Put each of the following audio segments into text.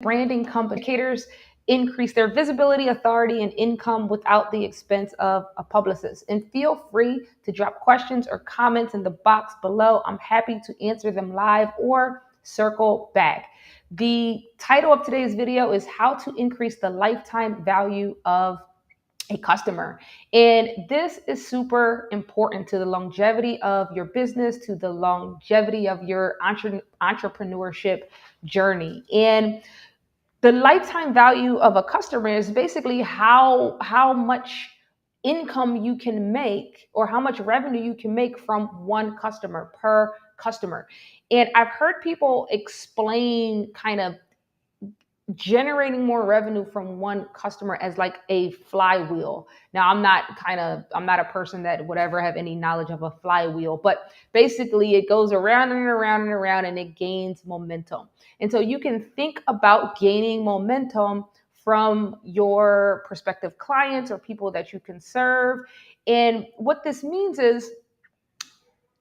branding complicators increase their visibility, authority, and income without the expense of a publicist. And feel free to drop questions or comments in the box below. I'm happy to answer them live or circle back. The title of today's video is How to Increase the Lifetime Value of a customer. And this is super important to the longevity of your business, to the longevity of your entrepreneurship journey. And the lifetime value of a customer is basically how much income you can make or how much revenue you can make from one customer per customer. And I've heard people explain kind of generating more revenue from one customer as like a flywheel. Now, I'm not a person that would ever have any knowledge of a flywheel, but basically it goes around and around and around and it gains momentum. And so you can think about gaining momentum from your prospective clients or people that you can serve. And what this means is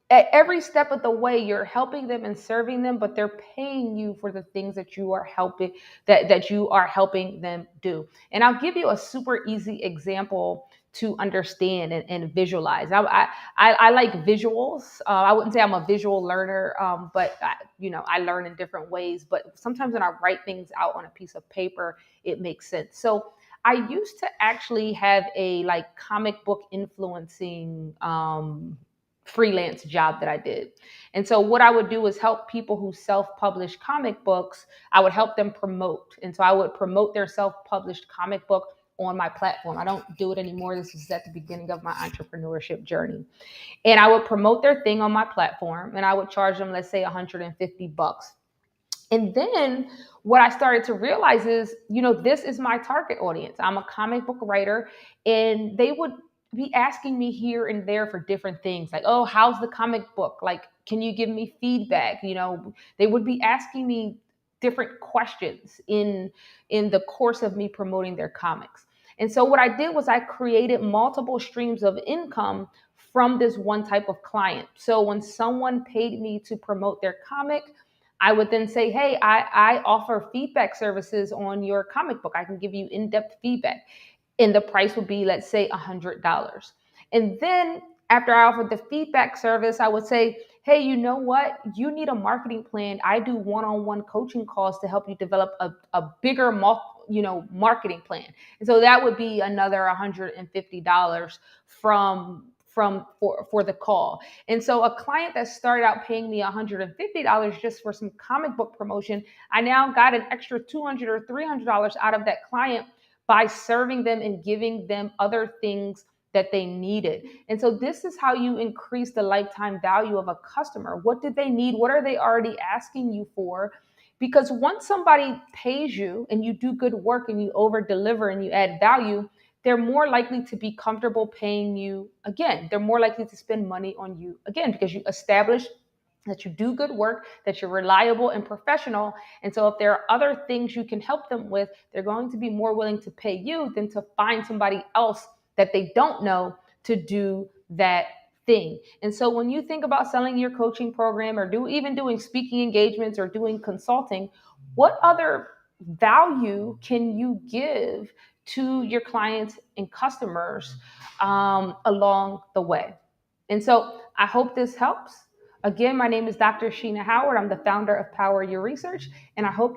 at every step of the way, you're helping them and serving them, but they're paying you for the things that you are helping that you are helping them do. And I'll give you a super easy example to understand and visualize. I like visuals. I wouldn't say I'm a visual learner, but I learn in different ways. But sometimes when I write things out on a piece of paper, it makes sense. So I used to actually have a like comic book influencing freelance job that I did. And so what I would do is help people who self-publish comic books. I would help them promote. And so I would promote their self-published comic book on my platform. I don't do it anymore. This is at the beginning of my entrepreneurship journey. And I would promote their thing on my platform and I would charge them, let's say $150. And then what I started to realize is, this is my target audience. I'm a comic book writer and they would be asking me here and there for different things like, oh, how's the comic book? Like, can you give me feedback? They would be asking me different questions in the course of me promoting their comics. And so what I did was I created multiple streams of income from this one type of client. So when someone paid me to promote their comic, I would then say, hey, I offer feedback services on your comic book. I can give you in-depth feedback. And the price would be, let's say, $100. And then after I offered the feedback service, I would say, hey, you know what? You need a marketing plan. I do one-on-one coaching calls to help you develop a bigger marketing plan. And so that would be another $150 for the call. And so a client that started out paying me $150 just for some comic book promotion, I now got an extra $200 or $300 out of that client by serving them and giving them other things that they needed. And so this is how you increase the lifetime value of a customer. What did they need? What are they already asking you for? Because once somebody pays you and you do good work and you over deliver and you add value, they're more likely to be comfortable paying you again. They're more likely to spend money on you again because you establish that you do good work, that you're reliable and professional. And so if there are other things you can help them with, they're going to be more willing to pay you than to find somebody else that they don't know to do that thing. And so when you think about selling your coaching program or even doing speaking engagements or doing consulting, what other value can you give to your clients and customers along the way? And so I hope this helps. Again, my name is Dr. Sheena Howard. I'm the founder of Power Your Research, and I hope